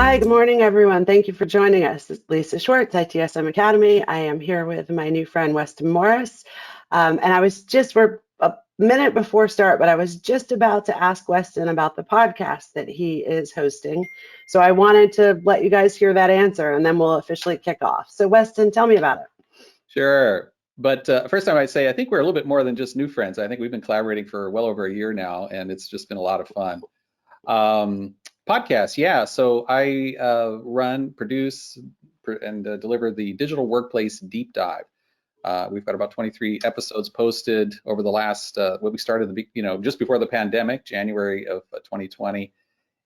Hi, good morning, everyone. Thank you for joining us. This is Lisa Schwartz, ITSM Academy. I am here with my new friend, Weston Morris. And we're a minute before start, but I was just about to ask Weston about the podcast that he is hosting. So I wanted to let you guys hear that answer, and then we'll officially kick off. So Weston, tell me about it. Sure. But first time I'd say, I think we're a little bit more than just new friends. I think we've been collaborating for well over a year now, and it's just been a lot of fun. Podcast, yeah. So I run, produce, and deliver the Digital Workplace Deep Dive. We've got about 23 episodes posted over the last, what we started, just before the pandemic, January of 2020.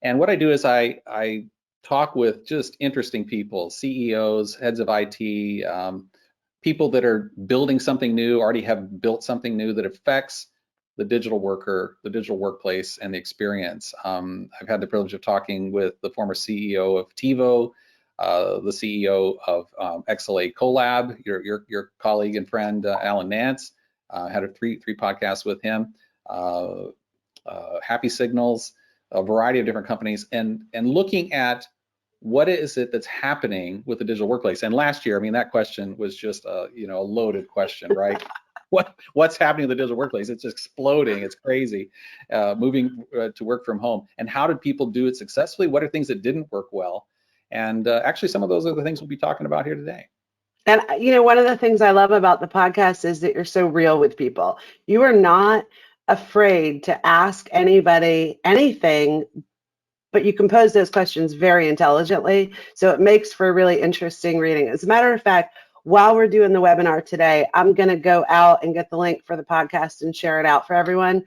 And what I do is I talk with just interesting people, CEOs, heads of IT, people that are building something new, already have built something new that affects the digital worker, the digital workplace, and the experience. I've had the privilege of talking with the former CEO of TiVo, the CEO of XLA Collab, your colleague and friend Alan Nance. Had three podcasts with him. Happy Signals, a variety of different companies, and looking at what is it that's happening with the digital workplace. And last year, I mean, that question was just a loaded question, right? What's happening in the digital workplace? It's exploding. It's crazy. Moving to work from home. And how did people do it successfully? What are things that didn't work well? And actually, some of those are the things we'll be talking about here today. And one of the things I love about the podcast is that you're so real with people. You are not afraid to ask anybody anything, but you can pose those questions very intelligently. So it makes for a really interesting reading. As a matter of fact, while we're doing the webinar today, I'm going to go out and get the link for the podcast and share it out for everyone.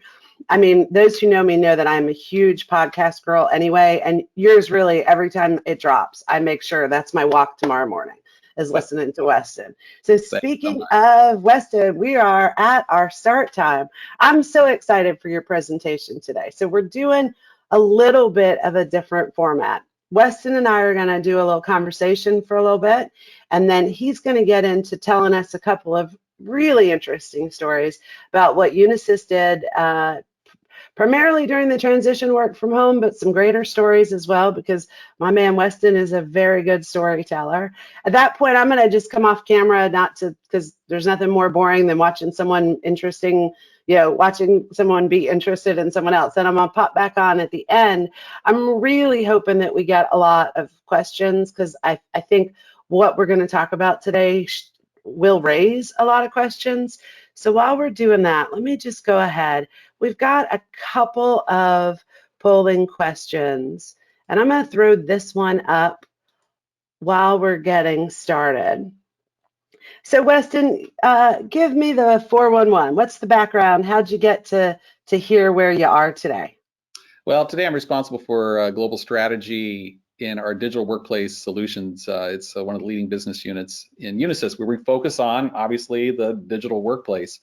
I mean, those who know me know that I'm a huge podcast girl anyway, and yours really, every time it drops, I make sure that's my walk tomorrow morning, is listening to Weston. So speaking of Weston, we are at our start time. I'm so excited for your presentation today. So we're doing a little bit of a different format. Weston and I are going to do a little conversation for a little bit, and then he's going to get into telling us a couple of really interesting stories about what Unisys did primarily during the transition work from home, but some greater stories as well, because my man Weston is a very good storyteller. At that point, I'm going to just come off camera, because there's nothing more boring than watching someone interesting, watching someone be interested in someone else. And I'm going to pop back on at the end. I'm really hoping that we get a lot of questions, because I think what we're going to talk about today will raise a lot of questions. So while we're doing that, let me just go ahead. We've got a couple of polling questions, and I'm going to throw this one up while we're getting started. So Weston, give me the 411. What's the background? How'd you get to here where you are today? Well, today I'm responsible for global strategy in our digital workplace solutions. It's one of the leading business units in Unisys, where we focus on, obviously, the digital workplace.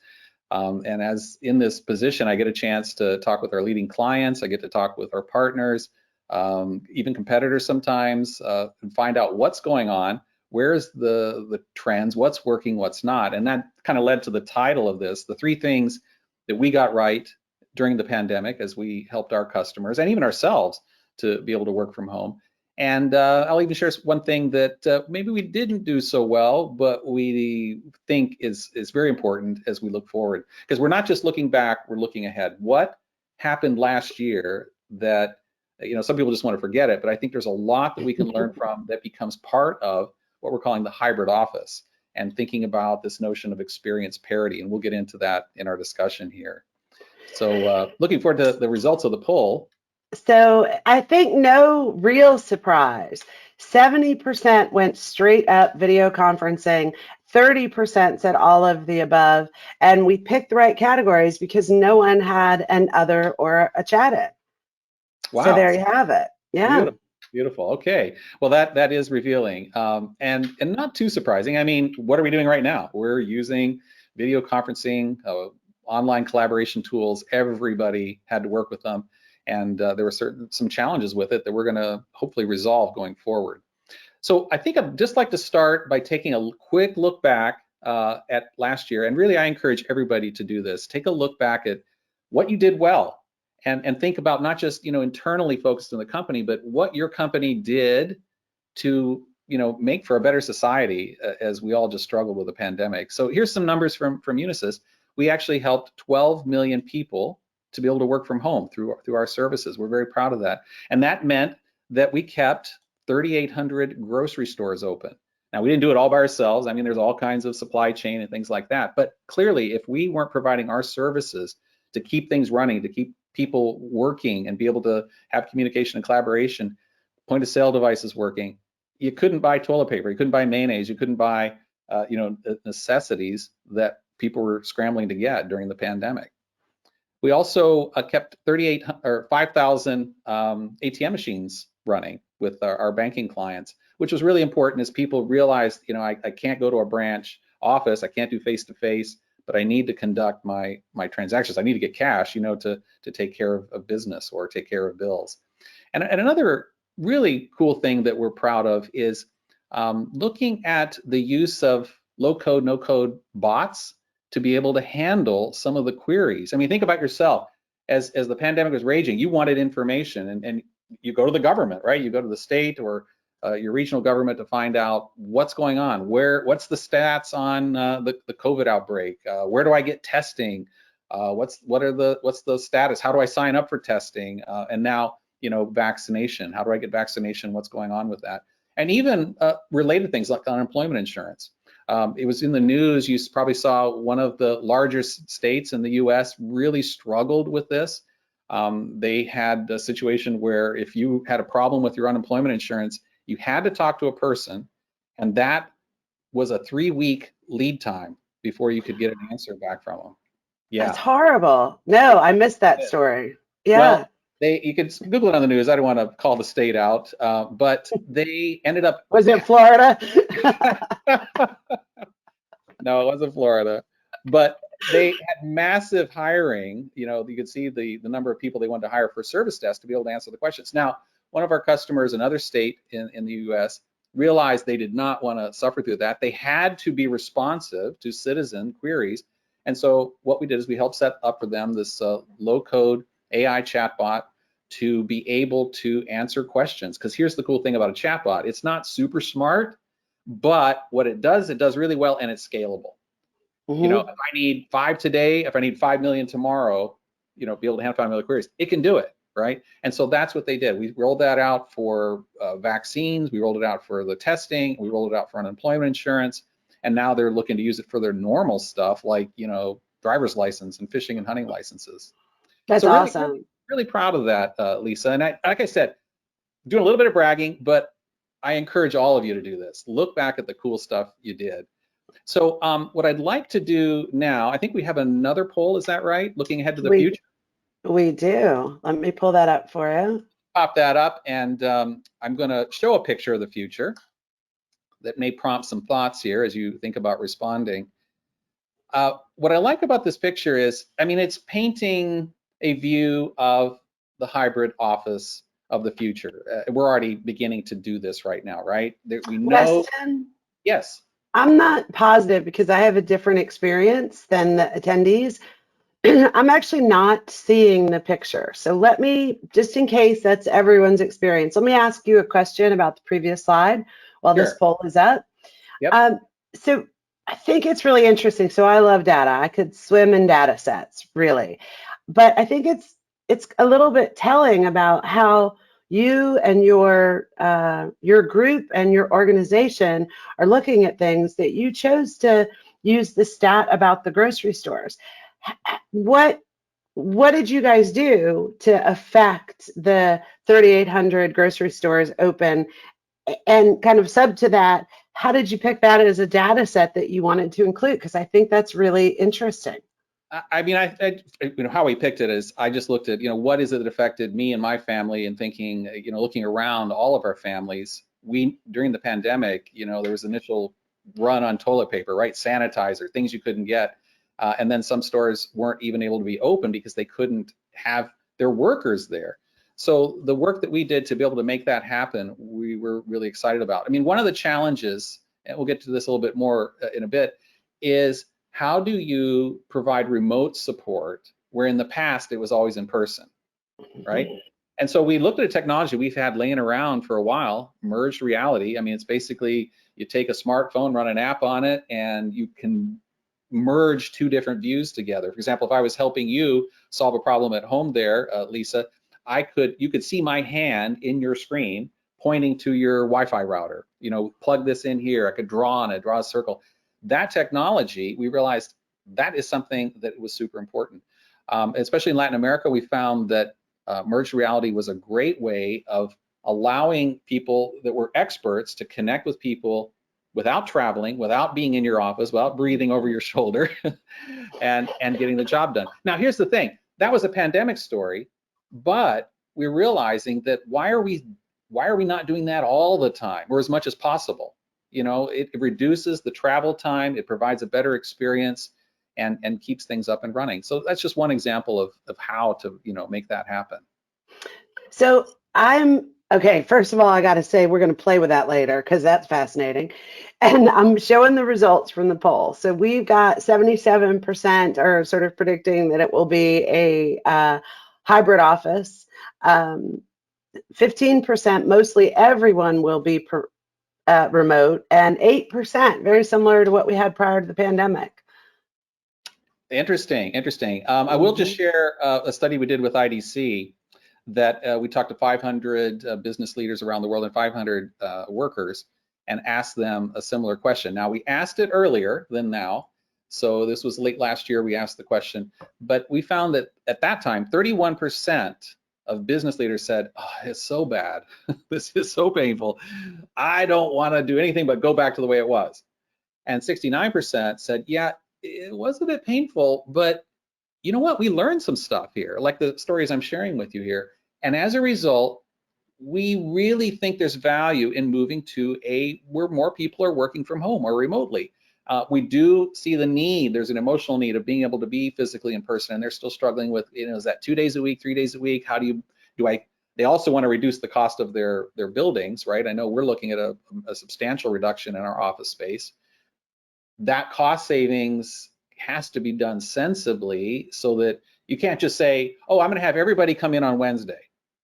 And as in this position, I get a chance to talk with our leading clients. I get to talk with our partners, even competitors sometimes, and find out what's going on. Where's the trends? What's working? What's not? And that kind of led to the title of this: the 3 things that we got right during the pandemic as we helped our customers and even ourselves to be able to work from home. And I'll even share one thing that maybe we didn't do so well, but we think is very important as we look forward. Because we're not just looking back, we're looking ahead. What happened last year that, some people just want to forget it, but I think there's a lot that we can learn from that becomes part of what we're calling the hybrid office, and thinking about this notion of experience parity. And we'll get into that in our discussion here. So looking forward to the results of the poll. So I think no real surprise. 70% went straight up video conferencing. 30% said all of the above. And we picked the right categories because no one had an other or a chat in. Wow. So there you have it. Yeah. Beautiful. Okay. Well, that is revealing, and not too surprising. I mean, what are we doing right now? We're using video conferencing, online collaboration tools. Everybody had to work with them, and there were some challenges with it that we're going to hopefully resolve going forward. So I think I'd just like to start by taking a quick look back at last year, and really I encourage everybody to do this. Take a look back at what you did well and think about not just, internally focused in the company, but what your company did to, make for a better society as we all just struggled with the pandemic. So here's some numbers from Unisys. We actually helped 12 million people to be able to work from home through our services. We're very proud of that. And that meant that we kept 3,800 grocery stores open. Now, we didn't do it all by ourselves. I mean, there's all kinds of supply chain and things like that. But clearly, if we weren't providing our services to keep things running, to keep people working and be able to have communication and collaboration, point of sale devices working, you couldn't buy toilet paper, you couldn't buy mayonnaise, you couldn't buy, necessities that people were scrambling to get during the pandemic. We also kept 5,000 ATM machines running with our banking clients, which was really important as people realized, I can't go to a branch office, I can't do face-to-face, but I need to conduct my transactions. I need to get cash, to take care of business or take care of bills. And another really cool thing that we're proud of is looking at the use of low-code, no-code bots to be able to handle some of the queries. I mean, think about yourself. As the pandemic was raging, you wanted information, and you go to the government, right? You go to the state or your regional government to find out what's going on. What's the stats on the COVID outbreak? Where do I get testing? What's the status? How do I sign up for testing? And now, vaccination. How do I get vaccination? What's going on with that? And even related things like unemployment insurance. It was in the news. You probably saw one of the largest states in the U.S. really struggled with this. They had a situation where if you had a problem with your unemployment insurance, you had to talk to a person, and that was a 3-week lead time before you could get an answer back from them. Yeah. That's horrible. No, I missed that story. Yeah. Well, you could Google it on the news. I don't want to call the state out, but they ended up. Was it Florida? No, it wasn't Florida, but they had massive hiring. You could see the number of people they wanted to hire for service desk to be able to answer the questions. Now, one of our customers, another state in the U.S., realized they did not want to suffer through that. They had to be responsive to citizen queries. And so what we did is we helped set up for them this low-code AI chatbot to be able to answer questions. Because here's the cool thing about a chatbot. It's not super smart, but what it does really well, and it's scalable. Mm-hmm. If I need 5 today, if I need 5 million tomorrow, be able to handle 5 million queries, it can do it, right? And so that's what they did. We rolled that out for vaccines, we rolled it out for the testing, we rolled it out for unemployment insurance, and now they're looking to use it for their normal stuff like, driver's license and fishing and hunting licenses. That's awesome. Really proud of that, Lisa. And like I said, doing a little bit of bragging, but I encourage all of you to do this. Look back at the cool stuff you did. So what I'd like to do now, I think we have another poll, is that right? Looking ahead to the future? We do. Let me pull that up for you. Pop that up, and I'm going to show a picture of the future that may prompt some thoughts here as you think about responding. What I like about this picture is, it's painting a view of the hybrid office of the future. We're already beginning to do this right now, right? We know. Weston, Yes. I'm not positive because I have a different experience than the attendees. I'm actually not seeing the picture. So let me, just in case that's everyone's experience, let me ask you a question about the previous slide while Sure. this poll is up. Yep. So I think it's really interesting. So I love data. I could swim in data sets, really. But I think it's a little bit telling about how you and your group and your organization are looking at things, that you chose to use the stat about the grocery stores. What did you guys do to affect the 3,800 grocery stores open? And kind of sub to that, how did you pick that as a data set that you wanted to include? Because I think that's really interesting. How we picked it is I just looked at, what is it that affected me and my family, and thinking, looking around all of our families, during the pandemic, there was initial run on toilet paper, right? Sanitizer, things you couldn't get. And then some stores weren't even able to be open because they couldn't have their workers there. So the work that we did to be able to make that happen, we were really excited about. One of the challenges, and we'll get to this a little bit more in a bit, is how do you provide remote support where in the past it was always in person? right? And so we looked at a technology we've had laying around for a while, merged reality. I mean, it's basically you take a smartphone, run an app on it, and you can merge two different views together. For example, if I was helping you solve a problem at home there, Lisa, you could see my hand in your screen pointing to your Wi-Fi router. You know, plug this in here. I could draw on it, draw a circle. That technology, we realized that is something that was super important. Especially in Latin America, we found that merged reality was a great way of allowing people that were experts to connect with people without traveling, without being in your office, without breathing over your shoulder, and getting the job done. Now, here's the thing. That was a pandemic story, but we're realizing that why are we not doing that all the time or as much as possible? You know, it reduces the travel time, it provides a better experience, and keeps things up and running. So that's just one example of how to, you know, make that happen. So okay, first of all, I got to say we're going to play with that later because that's fascinating. And I'm showing the results from the poll. So we've got 77% are sort of predicting that it will be a hybrid office. 15%, mostly everyone will be remote, and 8%, very similar to what we had prior to the pandemic. Interesting. I will just share a study we did with IDC that we talked to 500 business leaders around the world and 500 workers and asked them a similar question. Now, we asked it earlier than now. So this was late last year, we asked the question, but we found that at that time, 31% of business leaders said, oh, it's so bad. This is so painful. I don't want to do anything but go back to the way it was. And 69% said, yeah, it was a bit painful, but you know what? We learned some stuff here, like the stories I'm sharing with you here. And as a result, we really think there's value in moving to where more people are working from home or remotely. We do see the need. There's an emotional need of being able to be physically in person, and they're still struggling with, you know, is that 2 days a week, 3 days a week? How they also want to reduce the cost of their buildings, right? I know we're looking at a substantial reduction in our office space. That cost savings has to be done sensibly so that you can't just say, oh, I'm going to have everybody come in on Wednesday.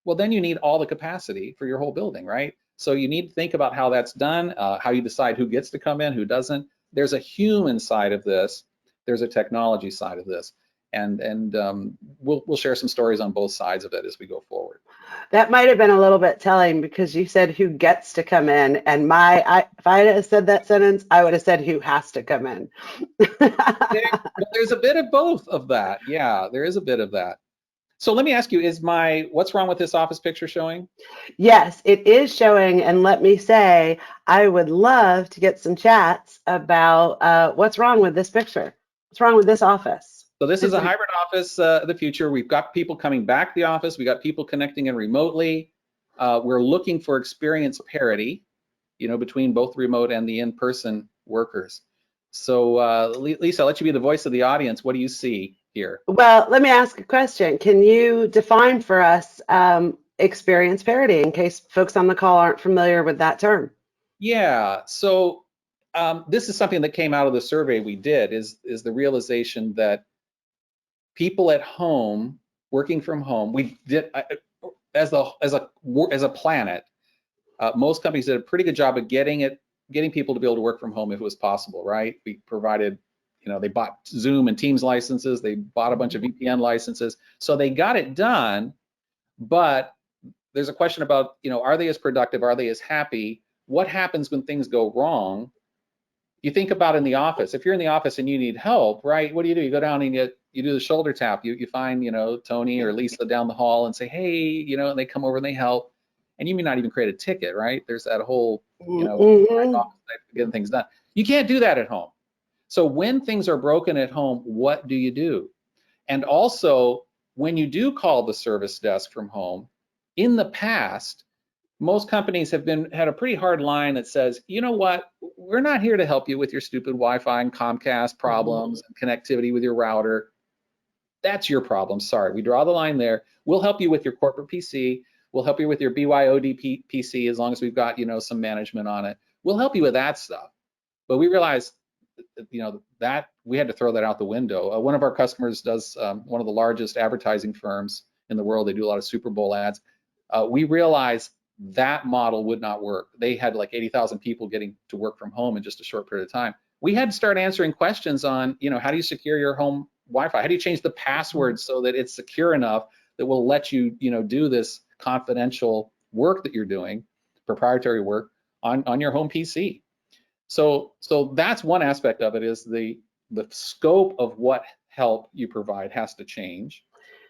Well, then you need all the capacity for your whole building, right? So you need to think about how that's done, how you decide who gets to come in, who doesn't. There's a human side of this. There's a technology side of this. And we'll share some stories on both sides of it as we go forward. That might have been a little bit telling because you said who gets to come in, and if I had said that sentence, I would have said who has to come in. There's a bit of both of that. Yeah, there is a bit of that. So let me ask you, what's wrong with this office picture showing? Yes, it is showing, and let me say, I would love to get some chats about what's wrong with this picture. What's wrong with this office? So this is a hybrid office of the future. We've got people coming back to the office. We got people connecting in remotely. We're looking for experience parity, you know, between both remote and the in-person workers. So Lisa, I'll let you be the voice of the audience. What do you see here? Well, let me ask a question. Can you define for us experience parity in case folks on the call aren't familiar with that term? Yeah, so this is something that came out of the survey we did, is the realization that people at home, working from home, we did as a planet, most companies did a pretty good job of getting people to be able to work from home if it was possible, right? We provided, you know, they bought Zoom and Teams licenses, they bought a bunch of VPN licenses, so they got it done. But there's a question about, you know, are they as productive? Are they as happy? What happens when things go wrong? You think about in the office. If you're in the office and you need help, right? What do? You go down and you do the shoulder tap. You find, you know, Tony or Lisa down the hall and say, hey, you know, and they come over and they help. And you may not even create a ticket, right? There's that whole, you know, getting things done. You can't do that at home. So when things are broken at home, what do you do? And also, when you do call the service desk from home, in the past, most companies have had a pretty hard line that says, you know what, we're not here to help you with your stupid Wi-Fi and Comcast problems and connectivity with your router. That's your problem. Sorry, we draw the line there. We'll help you with your corporate PC. We'll help you with your BYOD PC as long as we've got, you know, some management on it. We'll help you with that stuff. But we realized, you know, that we had to throw that out the window. One of our customers does one of the largest advertising firms in the world. They do a lot of Super Bowl ads. We realized that model would not work. They had like 80,000 people getting to work from home in just a short period of time. We had to start answering questions on, how do you secure your home Wi-Fi? How do you change the password so that it's secure enough that will let you, do this confidential work that you're doing, proprietary work on your home PC? So that's one aspect of it, is the scope of what help you provide has to change.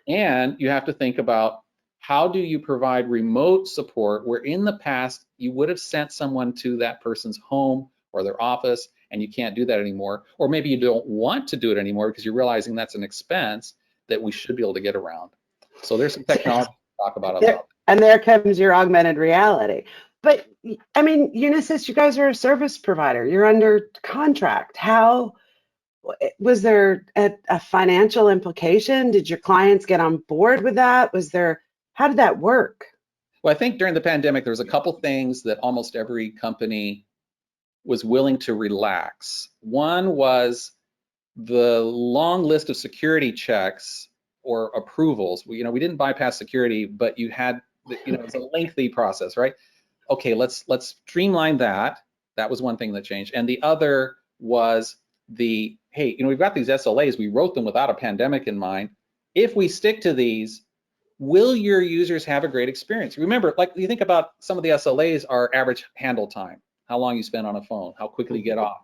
And you have to think about, how do you provide remote support where in the past you would have sent someone to that person's home or their office, and you can't do that anymore, or maybe you don't want to do it anymore because you're realizing that's an expense that we should be able to get around. So there's some technology to talk about. And there comes your augmented reality. But I mean, Unisys, you guys are a service provider. You're under contract. How was there a financial implication? Did your clients get on board with that? How did that work? Well, I think during the pandemic, there was a couple things that almost every company was willing to relax. One was the long list of security checks or approvals. We didn't bypass security, but you had, it's a lengthy process, right? Okay, let's streamline that. That was one thing that changed. And the other was hey, we've got these SLAs. We wrote them without a pandemic in mind. If we stick to these, will your users have a great experience? Remember, like you think about some of the SLAs are average handle time, how long you spend on a phone, how quickly you get off.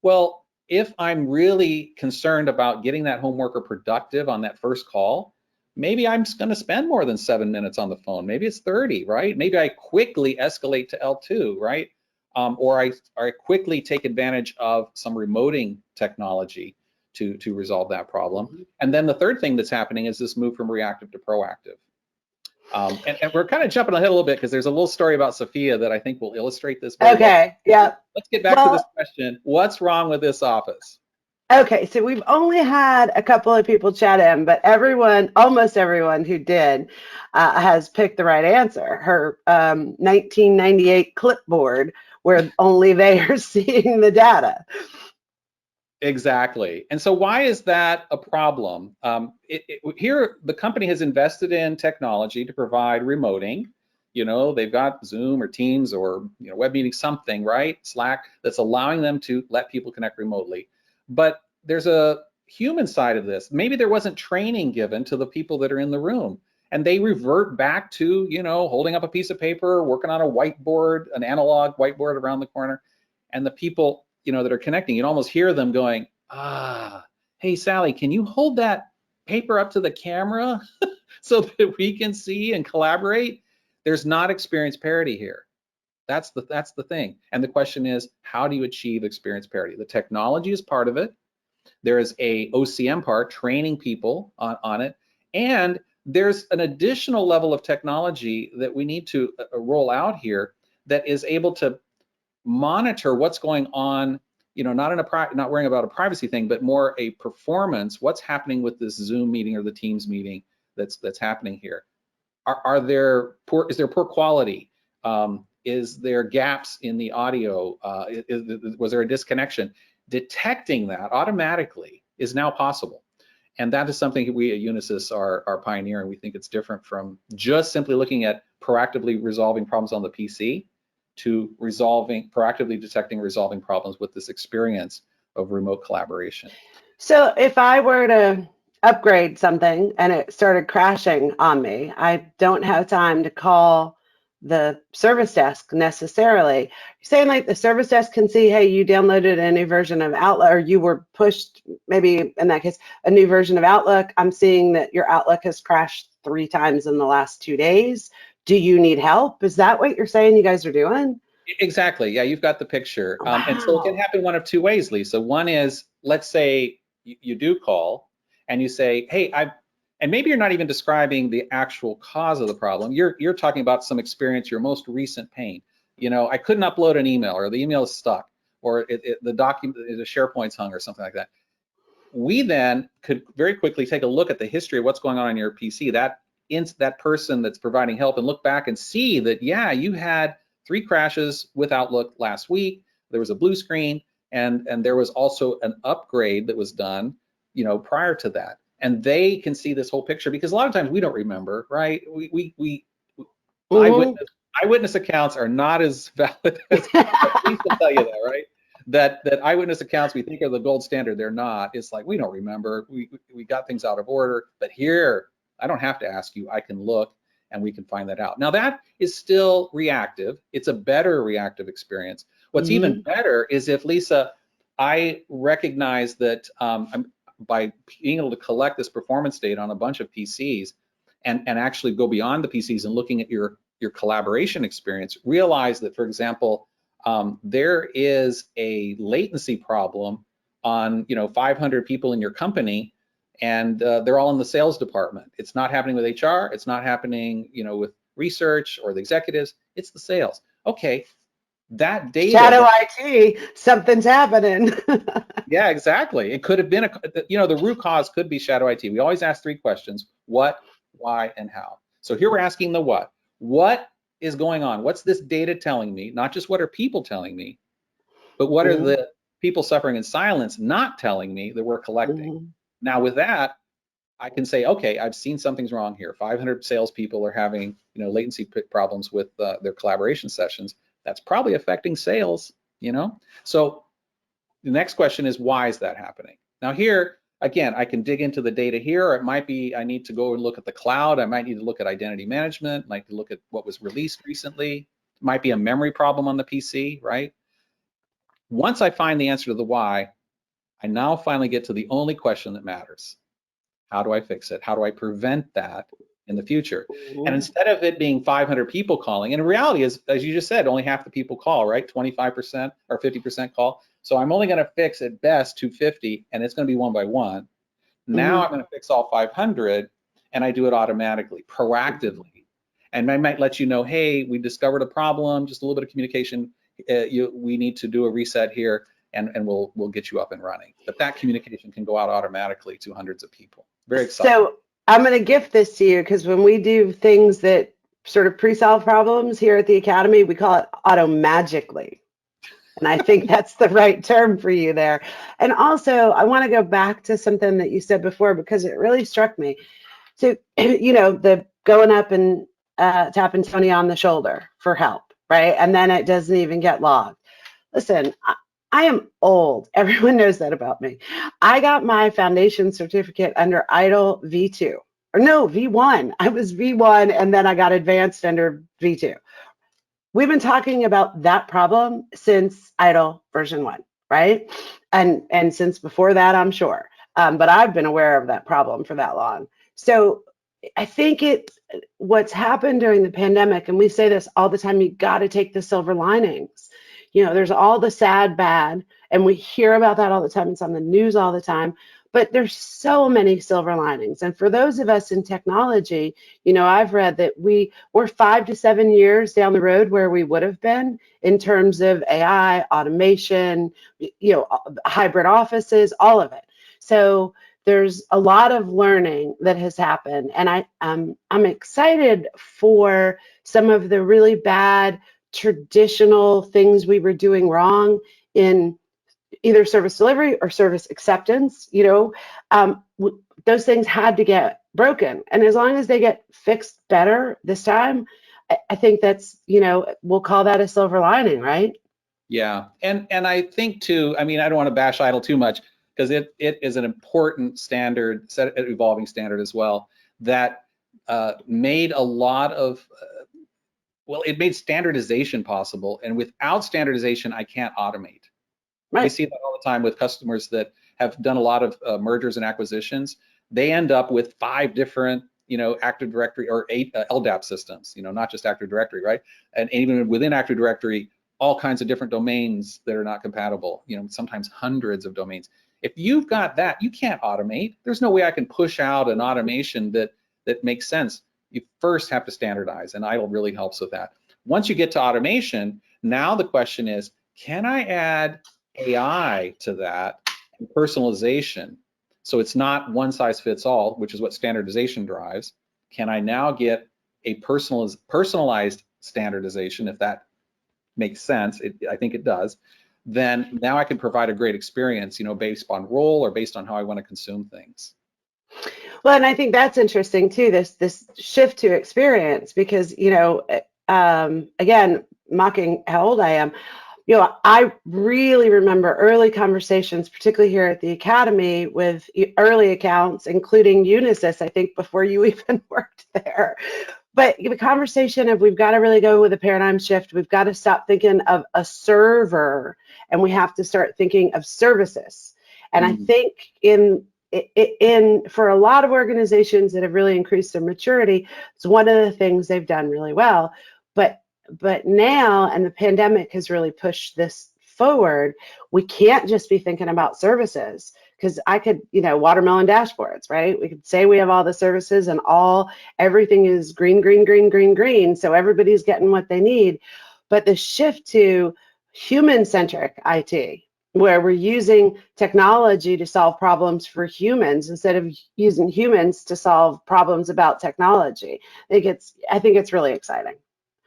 Well, if I'm really concerned about getting that home worker productive on that first call, maybe I'm going to spend more than 7 minutes on the phone. Maybe it's 30, right? Maybe I quickly escalate to L2, right? Or I quickly take advantage of some remoting technology to resolve that problem. And then the third thing that's happening is this move from reactive to proactive. And we're kind of jumping ahead a little bit because there's a little story about Sophia that I think will illustrate this very well. Yeah. Let's get back to this question. What's wrong with this office? Okay, so we've only had a couple of people chat in, but almost everyone who did has picked the right answer. Her 1998 clipboard, where only they are seeing the data. Exactly. And so why is that a problem? Here, the company has invested in technology to provide remoting. They've got Zoom or Teams or web meeting, something, right? Slack, that's allowing them to let people connect remotely. But there's a human side of this. Maybe there wasn't training given to the people that are in the room, and they revert back to, holding up a piece of paper, working on a whiteboard, an analog whiteboard around the corner, and the people that are connecting, you'd almost hear them going, hey, Sally, can you hold that paper up to the camera so that we can see and collaborate? There's not experience parity here. That's the thing. And the question is, how do you achieve experience parity? The technology is part of it. There is a OCM part, training people on it. And there's an additional level of technology that we need to roll out here that is able to monitor what's going on, not worrying about a privacy thing, but more a performance, what's happening with this Zoom meeting or the Teams meeting that's happening here. Is there poor quality? Is there gaps in the audio? Was there a disconnection? Detecting that automatically is now possible. And that is something we at Unisys are pioneering. We think it's different from just simply looking at proactively resolving problems on the PC to proactively detecting, resolving problems with this experience of remote collaboration. So if I were to upgrade something and it started crashing on me, I don't have time to call the service desk necessarily. You're saying like the service desk can see, hey, you downloaded a new version of Outlook, or you were pushed, maybe in that case, a new version of Outlook. I'm seeing that your Outlook has crashed 3 times in the last 2 days. Do you need help? Is that what you're saying you guys are doing? Exactly. Yeah, you've got the picture. Wow. And so it can happen one of 2 ways, Lisa. One is, let's say you do call and you say, hey, and maybe you're not even describing the actual cause of the problem. You're talking about some experience, your most recent pain. I couldn't upload an email, or the email is stuck, or the document, the SharePoint's hung, or something like that. We then could very quickly take a look at the history of what's going on your PC, that person that's providing help, and look back and see that, yeah, you had 3 crashes with Outlook last week. There was a blue screen, and there was also an upgrade that was done, prior to that. and they can see this whole picture, because a lot of times we don't remember, right? Mhm. Eyewitness accounts are not as valid as police will tell you that, right? That eyewitness accounts we think are the gold standard, they're not. It's like, we don't remember, we got things out of order, but here I don't have to ask you, I can look and we can find that out. Now that is still reactive. It's a better reactive experience. What's even better is if, Lisa, I recognize that by being able to collect this performance data on a bunch of PCs and actually go beyond the PCs and looking at your collaboration experience, realize that, for example, there is a latency problem on 500 people in your company, and they're all in the sales department. It's not happening with HR. It's not happening, with research or the executives. It's the sales. Okay, that data. Shadow IT, something's happening. Yeah, exactly. It could have been the root cause could be shadow IT. We always ask 3 questions: what, why, and how. So here we're asking the what. What is going on? What's this data telling me? Not just what are people telling me, but what are the people suffering in silence not telling me that we're collecting? Now with that, I can say, okay, I've seen something's wrong here. 500 salespeople are having latency problems with their collaboration sessions. That's probably affecting sales. So the next question is, why is that happening? Now here, again, I can dig into the data here, or it might be I need to go and look at the cloud. I might need to look at identity management, might look at what was released recently. It might be a memory problem on the PC, right? Once I find the answer to the why, I now finally get to the only question that matters. How do I fix it? How do I prevent that in the future? And instead of it being 500 people calling, and in reality, as you just said, only half the people call, right? 25% or 50% call. So I'm only going to fix at best 250, and it's going to be one by one. Now I'm going to fix all 500, and I do it automatically, proactively. And I might let you know, hey, we discovered a problem, just a little bit of communication. We need to do a reset here, and we'll get you up and running. But that communication can go out automatically to hundreds of people. Very exciting. So I'm going to gift this to you, because when we do things that sort of pre-solve problems here at the Academy, we call it auto-magically. And I think that's the right term for you there. And also, I want to go back to something that you said before, because it really struck me. So, the going up and tapping Tony on the shoulder for help, right? And then it doesn't even get logged. Listen, I am old. Everyone knows that about me. I got my foundation certificate under ITIL V2, or no, V1. I was V1, and then I got advanced under V2. We've been talking about that problem since ITIL version 1, right? And since before that, I'm sure. But I've been aware of that problem for that long. So I think what's happened during the pandemic, and we say this all the time, you got to take the silver linings. There's all the sad, bad, and we hear about that all the time. It's on the news all the time. But there's so many silver linings. And for those of us in technology, I've read that we're 5 to 7 years down the road where we would have been in terms of AI, automation, hybrid offices, all of it. So there's a lot of learning that has happened. And I'm excited for some of the really bad traditional things we were doing wrong in either service delivery or service acceptance. Those things had to get broken, and as long as they get fixed better this time, I think that's we'll call that a silver lining, right? Yeah, and I think too, I don't want to bash ITIL too much, because it is an important standard, evolving standard as well, that made a lot of it made standardization possible, and without standardization I can't automate. Right. We see that all the time with customers that have done a lot of mergers and acquisitions. They end up with 5 different, Active Directory or 8 LDAP systems, not just Active Directory, right? And even within Active Directory, all kinds of different domains that are not compatible, sometimes hundreds of domains. If you've got that, you can't automate. There's no way I can push out an automation that makes sense. You first have to standardize, and ITIL really helps with that. Once you get to automation, now the question is, can I add AI to that and personalization? So it's not one size fits all, which is what standardization drives. Can I now get a personalized standardization, if that makes sense? I think it does. Then now I can provide a great experience, based on role or based on how I want to consume things. Well, and I think that's interesting too, this shift to experience, because, again, mocking how old I am, I really remember early conversations, particularly here at the Academy, with early accounts, including Unisys, I think before you even worked there. But the conversation of, we've got to really go with a paradigm shift. We've got to stop thinking of a server, and we have to start thinking of services. And I think for a lot of organizations that have really increased their maturity, it's one of the things they've done really well. But now, and the pandemic has really pushed this forward, we can't just be thinking about services, because I could, watermelon dashboards, right? We could say we have all the services and everything is green, green, green, green, green. So everybody's getting what they need. But the shift to human-centric IT, where we're using technology to solve problems for humans instead of using humans to solve problems about technology, I think it's really exciting.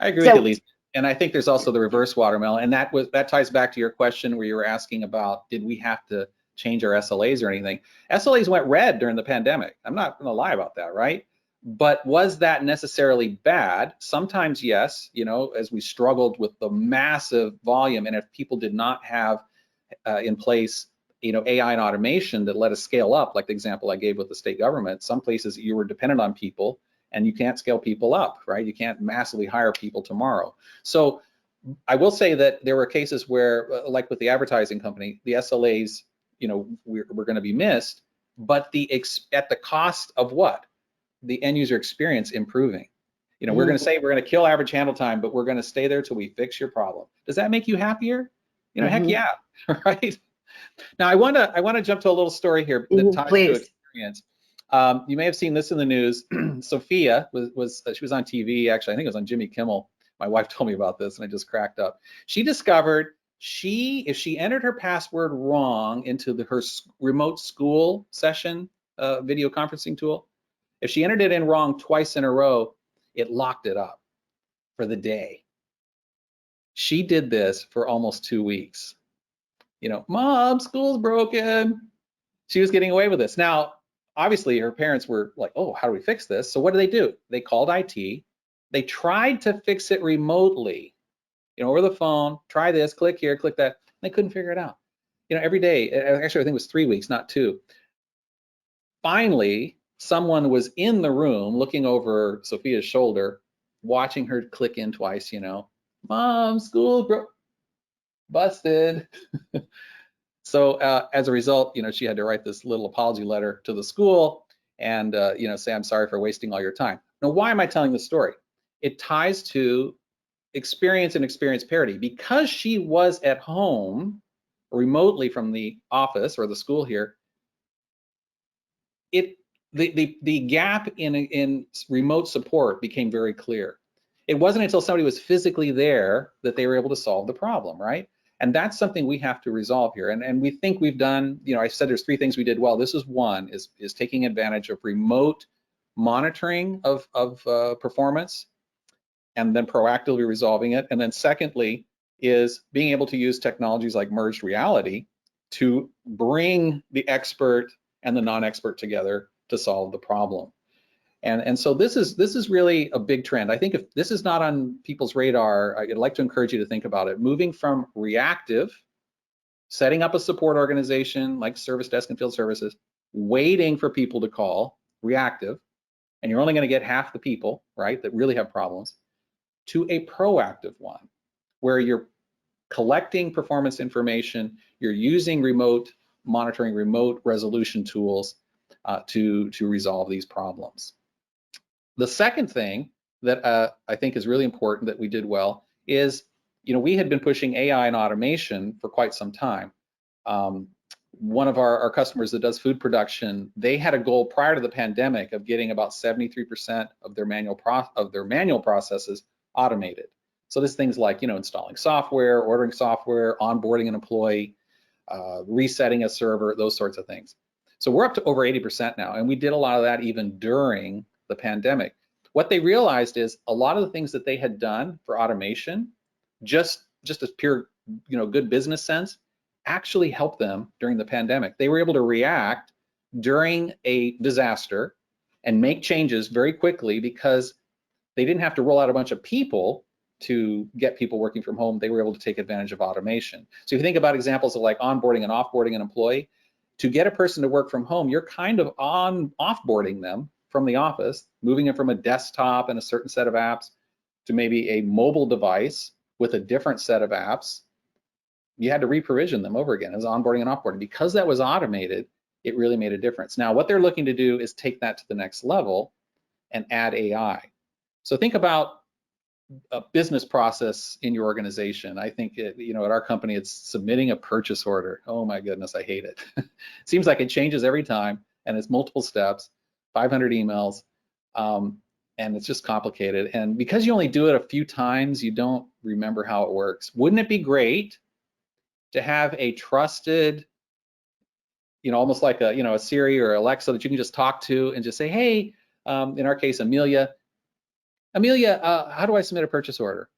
I agree with you, Lisa. And I think there's also the reverse watermelon, and that ties back to your question where you were asking about, did we have to change our SLAs or anything? SLAs went red during the pandemic. I'm not going to lie about that, right? But was that necessarily bad? Sometimes yes, as we struggled with the massive volume, and if people did not have in place, AI and automation that let us scale up, like the example I gave with the state government, some places you were dependent on people, and you can't scale people up, right? You can't massively hire people tomorrow. So I will say that there were cases where, like with the advertising company, the SLAs, we're going to be missed, but at the cost of what? The end user experience improving. We're going to say we're going to kill average handle time, but we're going to stay there till we fix your problem. Does that make you happier? Heck yeah, right? Now I want to jump to a little story here that ties to experience. You may have seen this in the news. Sophia she was on TV, actually. I think it was on Jimmy Kimmel. My wife told me about this and I just cracked up. She discovered if she entered her password wrong into her remote school session video conferencing tool, if she entered it in wrong twice in a row, it locked it up for the day. She did this for almost 2 weeks. Mom, school's broken. She was getting away with this. Now, obviously, her parents were like, oh, how do we fix this? So what do? They called IT. They tried to fix it remotely, over the phone. Try this, click here, click that. They couldn't figure it out. Every day, actually, I think it was 3 weeks, not 2. Finally, someone was in the room looking over Sophia's shoulder, watching her click in twice, Mom, school broke. Busted. So as a result, she had to write this little apology letter to the school and, say, I'm sorry for wasting all your time. Now, why am I telling this story? It ties to experience and experience parity. Because she was at home remotely from the office or the school here, the gap in remote support became very clear. It wasn't until somebody was physically there that they were able to solve the problem, right? And that's something we have to resolve here. And we think we've done, I said there's 3 things we did well. This is one, is taking advantage of remote monitoring of performance and then proactively resolving it. And then secondly is being able to use technologies like merged reality to bring the expert and the non-expert together to solve the problem. And so this is really a big trend. I think if this is not on people's radar, I'd like to encourage you to think about it. Moving from reactive, setting up a support organization like service desk and field services, waiting for people to call, reactive, and you're only going to get half the people, right, that really have problems, to a proactive one, where you're collecting performance information, you're using remote monitoring, remote resolution tools to resolve these problems. The second thing that I think is really important that we did well is, we had been pushing AI and automation for quite some time. One of our customers that does food production, they had a goal prior to the pandemic of getting about 73% of their manual processes automated. So this things like, installing software, ordering software, onboarding an employee, resetting a server, those sorts of things. So we're up to over 80% now, and we did a lot of that even during the pandemic. What they realized is a lot of the things that they had done for automation, just as pure, good business sense, actually helped them during the pandemic. They were able to react during a disaster and make changes very quickly because they didn't have to roll out a bunch of people to get people working from home. They were able to take advantage of automation. So if you think about examples of like onboarding and offboarding an employee, to get a person to work from home, you're kind of offboarding them from the office, moving them from a desktop and a certain set of apps to maybe a mobile device with a different set of apps. You had to re-provision them over again as onboarding and offboarding. Because that was automated, it really made a difference. Now, what they're looking to do is take that to the next level and add AI. So think about a business process in your organization. I think, at our company, it's submitting a purchase order. Oh my goodness, I hate it. It seems like it changes every time, and it's multiple steps, 500 emails, and it's just complicated. And because you only do it a few times, you don't remember how it works. Wouldn't it be great to have a trusted, almost like a Siri or Alexa that you can just talk to and just say, hey, in our case, Amelia, how do I submit a purchase order?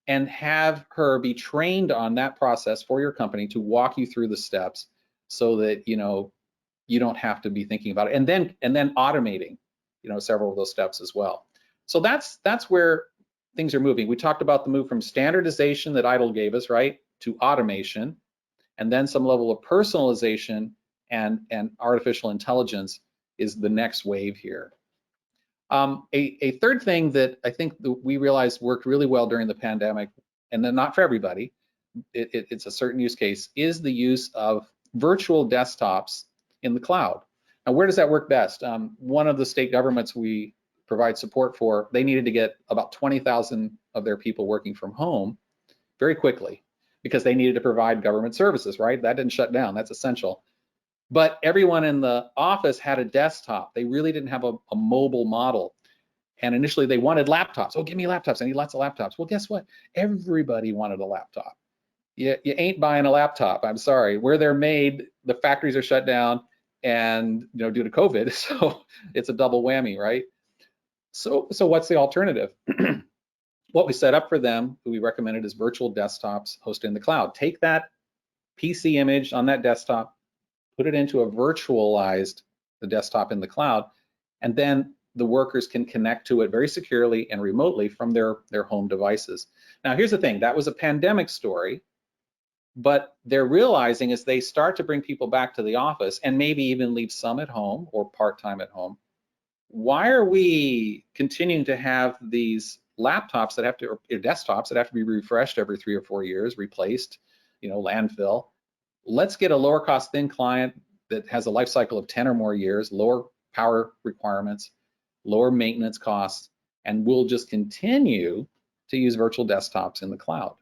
And have her be trained on that process for your company to walk you through the steps so that, you don't have to be thinking about it. And then automating, several of those steps as well. So that's where things are moving. We talked about the move from standardization that ITIL gave us, right, to automation, and then some level of personalization and artificial intelligence is the next wave here. A third thing that I think that we realized worked really well during the pandemic, and then not for everybody, it's a certain use case, is the use of virtual desktops in the cloud. Now, where does that work best? One of the state governments we provide support for, they needed to get about 20,000 of their people working from home very quickly because they needed to provide government services, right? That didn't shut down, that's essential. But everyone in the office had a desktop. They really didn't have a mobile model. And initially they wanted laptops. Oh, give me laptops, I need lots of laptops. Well, guess what? Everybody wanted a laptop. You ain't buying a laptop, I'm sorry. Where they're made, the factories are shut down and due to COVID, so it's a double whammy, right? So what's the alternative? What we set up for them, we recommended, is virtual desktops hosted in the cloud. Take that PC image on that desktop, put it into a virtualized desktop in the cloud, and then the workers can connect to it very securely and remotely from their home devices. Now, here's the thing, that was a pandemic story, but they're realizing as they start to bring people back to the office and maybe even leave some at home or part-time at home, why are we continuing to have these laptops that have to, or desktops that have to be refreshed every 3 or 4 years, replaced, landfill? Let's get a lower cost thin client that has a life cycle of 10 or more years, lower power requirements, lower maintenance costs, and we'll just continue to use virtual desktops in the cloud.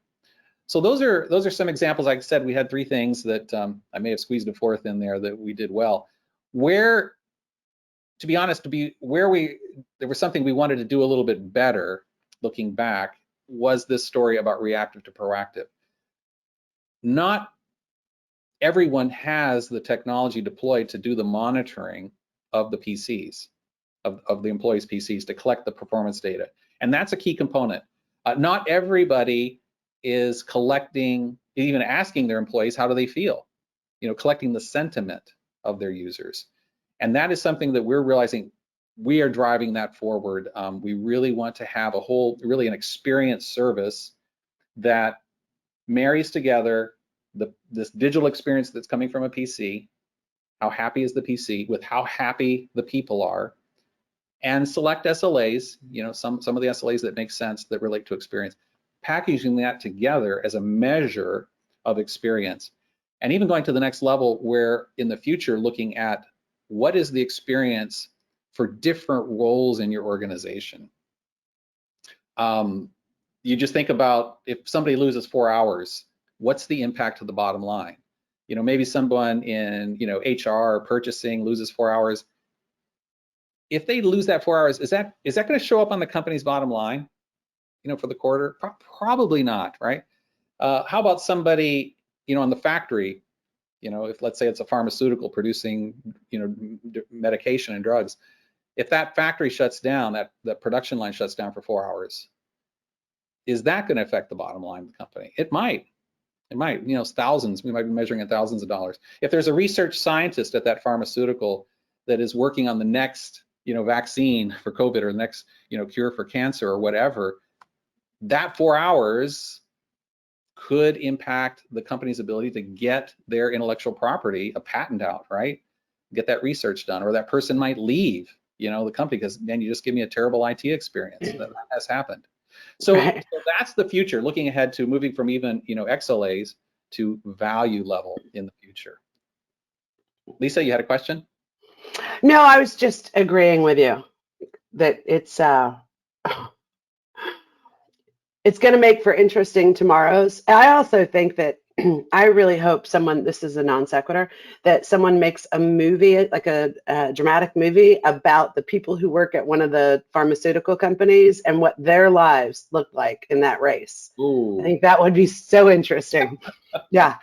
So those are some examples. Like I said, we had 3 things that I may have squeezed a 4th in there that we did well. Where, to be honest, there was something we wanted to do a little bit better looking back, was this story about reactive to proactive. Not everyone has the technology deployed to do the monitoring of the PCs, of the employees' PCs, to collect the performance data. And that's a key component. Not everybody is collecting, even asking their employees, how do they feel? Collecting the sentiment of their users. And that is something that we're realizing we are driving that forward. We really want to have an experience service that marries together this digital experience that's coming from a PC, how happy is the PC, with how happy the people are, and select SLAs, some of the SLAs that make sense that relate to experience, packaging that together as a measure of experience. And even going to the next level, where in the future, looking at what is the experience for different roles in your organization. You just think about, if somebody loses 4 hours, what's the impact to the bottom line? Maybe someone in HR or purchasing loses 4 hours. If they lose that 4 hours, is that going to show up on the company's bottom line, for the quarter? Probably not, right? How about somebody, in the factory, if let's say it's a pharmaceutical producing, medication and drugs, if that factory shuts down, that production line shuts down for 4 hours, is that going to affect the bottom line of the company? It might. It might, thousands. We might be measuring in thousands of dollars. If there's a research scientist at that pharmaceutical that is working on the next, vaccine for COVID or the next, cure for cancer or whatever, that 4 hours could impact the company's ability to get their intellectual property, a patent out, right? Get that research done, or that person might leave, the company because, man, you just give me a terrible IT experience. That has happened. So, Right. so that's the future, looking ahead to moving from even, XLAs to value level in the future. Lisa, you had a question? No, I was just agreeing with you that it's going to make for interesting tomorrows. I also think that I really hope someone, this is a non sequitur, that someone makes a movie, like a dramatic movie about the people who work at one of the pharmaceutical companies and what their lives look like in that race. Ooh. I think that would be so interesting. Yeah.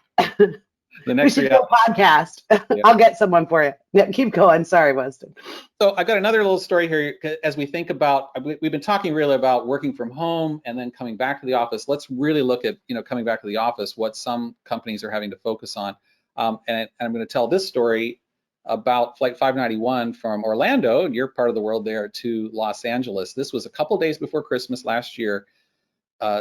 The next we should do a podcast. Yeah. I'll get someone for you. Yeah, keep going. Sorry, Weston. So I've got another little story here. As we think about, we've been talking really about working from home and then coming back to the office. Let's really look at, coming back to the office, what some companies are having to focus on. And I'm going to tell this story about Flight 591 from Orlando, your part of the world there, to Los Angeles. This was a couple days before Christmas last year.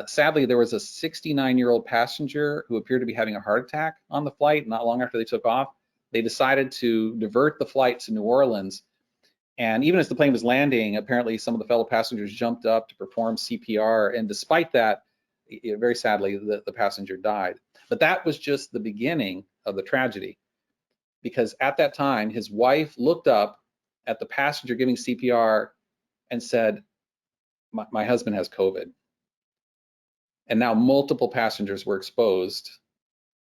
Sadly, there was a 69-year-old passenger who appeared to be having a heart attack on the flight not long after they took off. They decided to divert the flight to New Orleans. And even as the plane was landing, apparently some of the fellow passengers jumped up to perform CPR. And despite that, very sadly, the passenger died. But that was just the beginning of the tragedy, because at that time, his wife looked up at the passenger giving CPR and said, my husband has COVID. And now multiple passengers were exposed,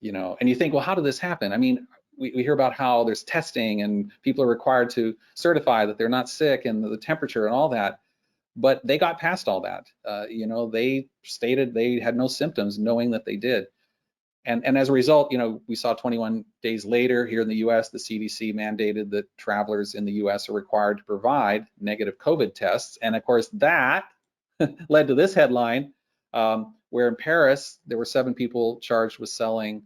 and you think, well, how did this happen? I mean, we hear about how there's testing and people are required to certify that they're not sick and the temperature and all that, but they got past all that. They stated they had no symptoms, knowing that they did. And as a result, we saw 21 days later here in the US, the CDC mandated that travelers in the US are required to provide negative COVID tests. And of course, that led to this headline, where in Paris, there were 7 people charged with selling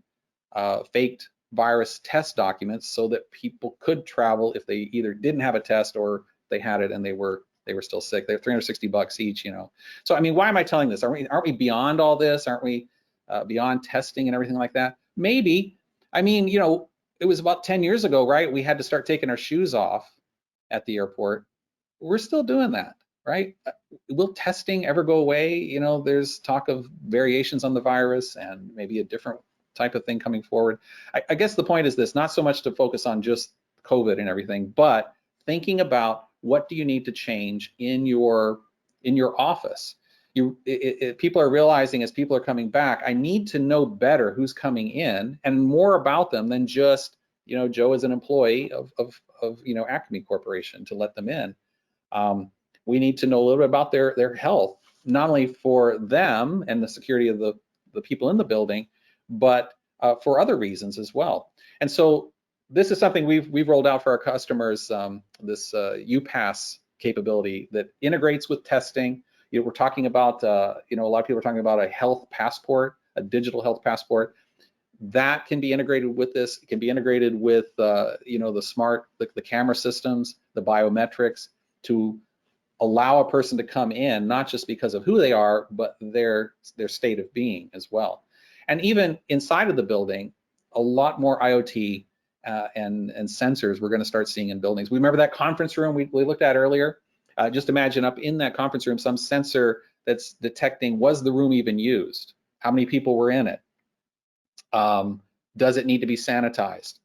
faked virus test documents so that people could travel if they either didn't have a test or they had it and they were still sick. They're $360 each, So I mean, why am I telling this? Aren't we beyond all this? Aren't we beyond testing and everything like that? Maybe. I mean, it was about 10 years ago, right? We had to start taking our shoes off at the airport. We're still doing that, right? Will testing ever go away? There's talk of variations on the virus and maybe a different type of thing coming forward. I guess the point is this, not so much to focus on just COVID and everything, but thinking about what do you need to change in your office. People are realizing as people are coming back, I need to know better who's coming in and more about them than just, Joe is an employee of Acme Corporation to let them in. We need to know a little bit about their health, not only for them and the security of the people in the building, but for other reasons as well. And so this is something we've rolled out for our customers, this UPass capability that integrates with testing. We're talking about, a lot of people are talking about a health passport, a digital health passport. That can be integrated with this. It can be integrated with, the smart, the camera systems, the biometrics, to allow a person to come in, not just because of who they are, but their state of being as well. And even inside of the building, a lot more IoT and sensors we're going to start seeing in buildings. We remember that conference room we looked at earlier? Just imagine up in that conference room, some sensor that's detecting, was the room even used? How many people were in it? Does it need to be sanitized?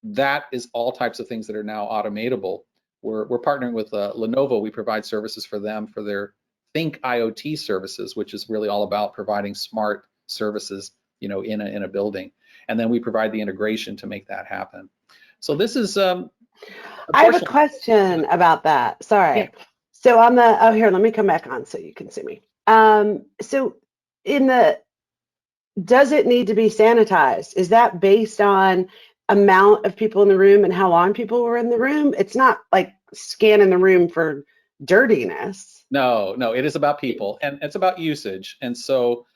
That is all types of things that are now automatable. We're partnering with Lenovo. We provide services for them for their Think IoT services, which is really all about providing smart services, in a building. And then we provide the integration to make that happen. So this is I have a question about that. Sorry. Yeah. So on the, here, let me come back on so you can see me. So does it need to be sanitized? Is that based on amount of people in the room and how long people were in the room? It's not like scanning the room for dirtiness. No, it is about people and it's about usage. And so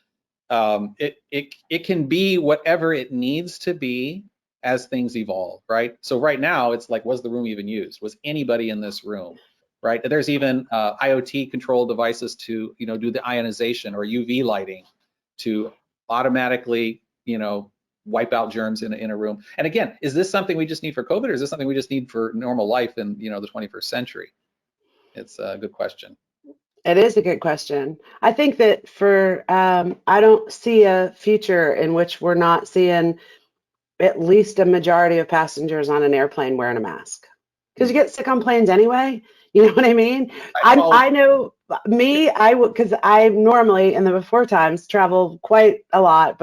It can be whatever it needs to be as things evolve, right? So right now it's like, was the room even used? Was anybody in this room, right? There's even IoT control devices to, do the ionization or UV lighting to automatically, wipe out germs in a room. And again, is this something we just need for COVID, or is this something we just need for normal life in, the 21st century? It's a good question. It is a good question. I think that I don't see a future in which we're not seeing at least a majority of passengers on an airplane wearing a mask. Because you get sick on planes anyway. You know what I mean? I know me, because I normally in the before times travel quite a lot,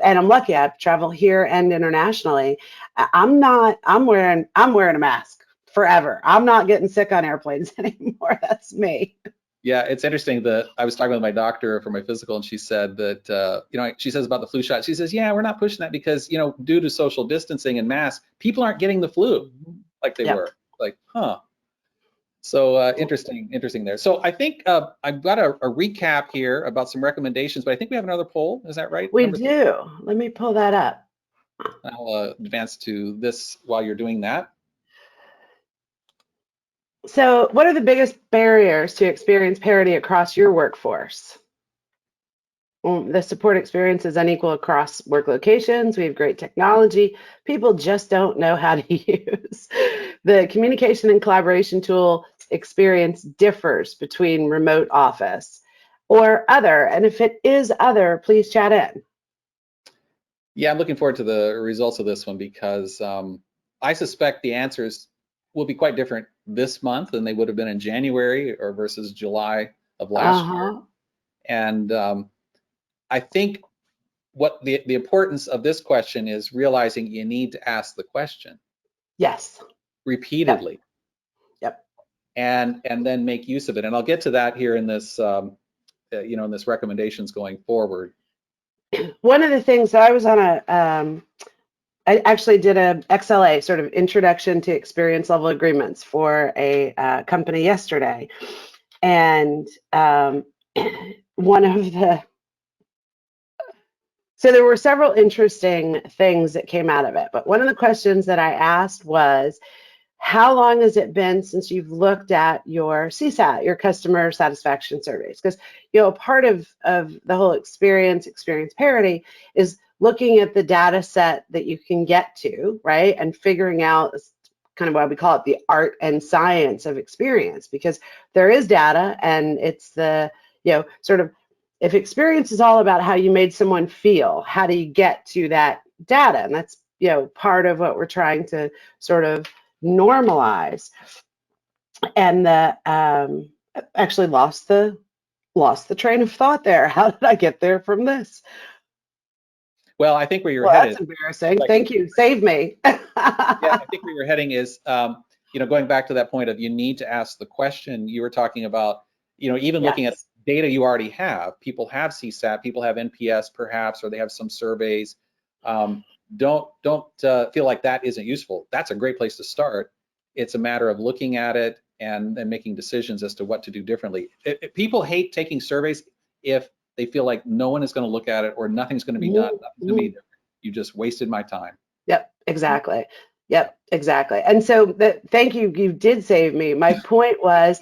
and I'm lucky I travel here and internationally. I'm wearing a mask forever. I'm not getting sick on airplanes anymore. That's me. Yeah, it's interesting that I was talking with my doctor for my physical, and she said that, she says about the flu shot. She says, yeah, we're not pushing that because, due to social distancing and masks, people aren't getting the flu like they were. Like, huh. So interesting there. So I think I've got a recap here about some recommendations, but I think we have another poll. Is that right? We do. Let me pull that up. I'll advance to this while you're doing that. So what are the biggest barriers to experience parity across your workforce? The support experience is unequal across work locations. We have great technology. People just don't know how to use. The communication and collaboration tool experience differs between remote office or other. And if it is other, please chat in. Yeah, I'm looking forward to the results of this one because I suspect the answers will be quite different this month than they would have been in January or versus July of last year. And I think what the importance of this question is realizing you need to ask the question. Yes. Repeatedly. Yep. And then make use of it. And I'll get to that here in this, in this recommendations going forward. One of the things I was on I actually did a XLA, sort of introduction to experience level agreements for a company yesterday. And so there were several interesting things that came out of it. But one of the questions that I asked was, how long has it been since you've looked at your CSAT, your customer satisfaction surveys? Because, part of the whole experience parity is looking at the data set that you can get to, right? And figuring out kind of why we call it the art and science of experience, because there is data and it's the, sort of, if experience is all about how you made someone feel, how do you get to that data? And that's, part of what we're trying to sort of normalize. And actually lost the train of thought there. How did I get there from this? Well, I think where you're headed. That's embarrassing. Thank you. Save me. Yeah, I think where you're heading is, going back to that point of you need to ask the question. You were talking about, even looking at data you already have. People have CSAT, people have NPS perhaps, or they have some surveys. Don't feel like that isn't useful. That's a great place to start. It's a matter of looking at it and then making decisions as to what to do differently. People hate taking surveys if they feel like no one is going to look at it or nothing's going to be done. Nothing's going to be different. You just wasted my time. Yep, exactly. Yep, exactly. And so thank you. You did save me. My point was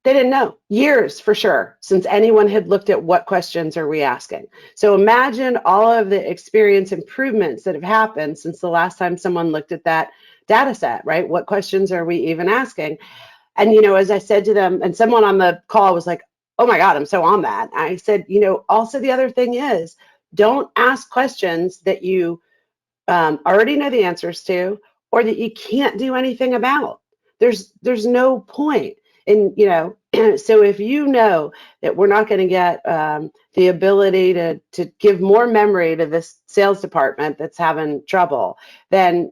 they didn't know years for sure since anyone had looked at what questions are we asking. So imagine all of the experience improvements that have happened since the last time someone looked at that data set, right? What questions are we even asking? And, as I said to them, and someone on the call was like, oh my God, I'm so on that. I said, also the other thing is don't ask questions that you already know the answers to or that you can't do anything about. There's no point. And, so if you know that we're not going to get the ability to give more memory to this sales department that's having trouble, then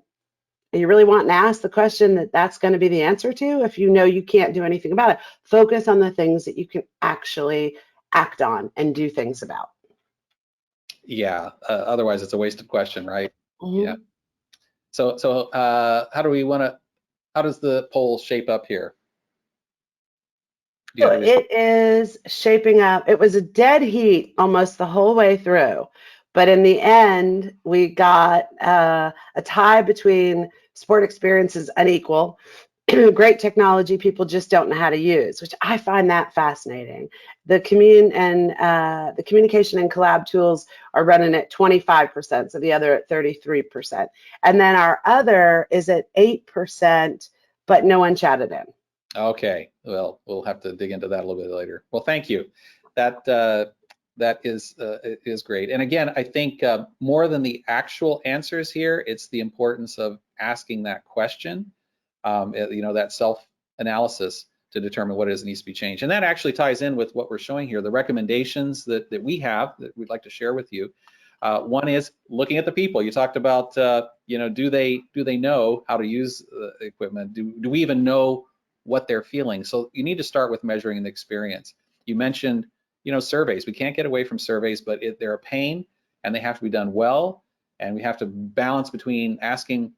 you really want to ask the question that's going to be the answer to. If you know you can't do anything about it, focus on the things that you can actually act on and do things about. Yeah, otherwise it's a wasted question, right? Mm-hmm. Yeah. So how does the poll shape up here? you have a It is shaping up. It was a dead heat almost the whole way through. But in the end, we got a tie between sport experiences unequal, great technology people just don't know how to use, which I find that fascinating. The the communication and collab tools are running at 25%, so the other at 33%. And then our other is at 8%, but no one chatted in. Okay, well, we'll have to dig into that a little bit later. Well, thank you. That that is great. And again, I think more than the actual answers here, it's the importance of asking that question, that self-analysis to determine what it is that needs to be changed. And that actually ties in with what we're showing here, the recommendations that we have that we'd like to share with you. One is looking at the people. You talked about, do they know how to use the equipment? Do we even know what they're feeling? So you need to start with measuring the experience. You mentioned, surveys. We can't get away from surveys, but they're a pain and they have to be done well. And we have to balance between asking,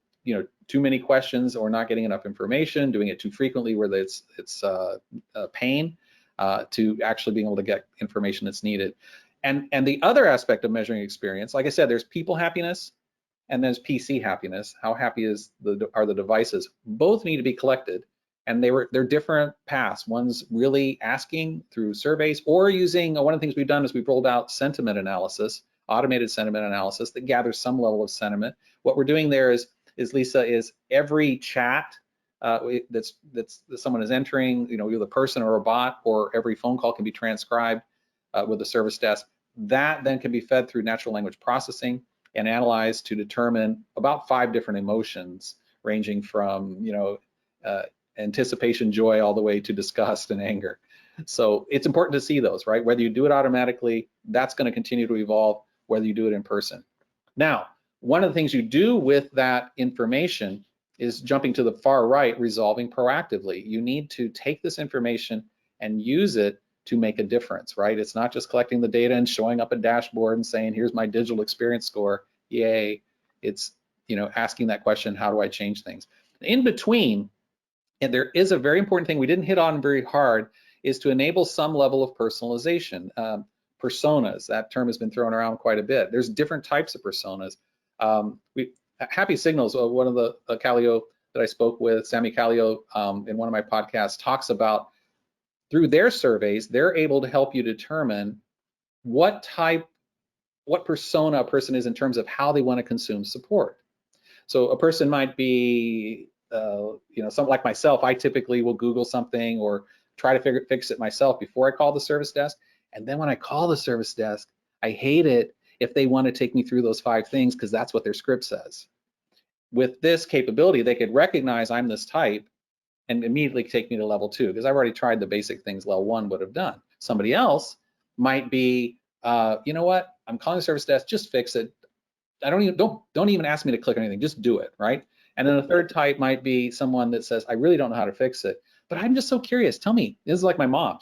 too many questions or not getting enough information, doing it too frequently where it's a pain, to actually being able to get information that's needed. And the other aspect of measuring experience, like I said, there's people happiness and there's PC happiness. How happy are the devices? Both need to be collected, and they're different paths. One's really asking through surveys or using, one of the things we've done is we've rolled out sentiment analysis, automated sentiment analysis that gathers some level of sentiment. What we're doing there is Lisa, is every chat that someone is entering, either a person or a bot, or every phone call can be transcribed with the service desk. That then can be fed through natural language processing and analyzed to determine about 5 different emotions, ranging from anticipation, joy, all the way to disgust and anger. So it's important to see those, right? Whether you do it automatically, that's going to continue to evolve, whether you do it in person. Now, one of the things you do with that information is jumping to the far right, resolving proactively. You need to take this information and use it to make a difference, right? It's not just collecting the data and showing up a dashboard and saying, here's my digital experience score, yay. It's, asking that question, how do I change things? In between, and there is a very important thing we didn't hit on very hard, is to enable some level of personalization. Personas, that term has been thrown around quite a bit. There's different types of personas. Happy Signals, one of the Callio that I spoke with, Sammy Callio, in one of my podcasts, talks about through their surveys, they're able to help you determine what persona a person is in terms of how they want to consume support. So a person might be, something like myself. I typically will Google something or try to fix it myself before I call the service desk. And then when I call the service desk, I hate it if they want to take me through those 5 things, because that's what their script says. With this capability, they could recognize I'm this type and immediately take me to level 2, because I've already tried the basic things level 1 would have done. Somebody else might be, you know what, I'm calling the service desk, just fix it. I don't even ask me to click on anything, just do it, right? And then the third type might be someone that says, I really don't know how to fix it, but I'm just so curious. Tell me. This is like my mom.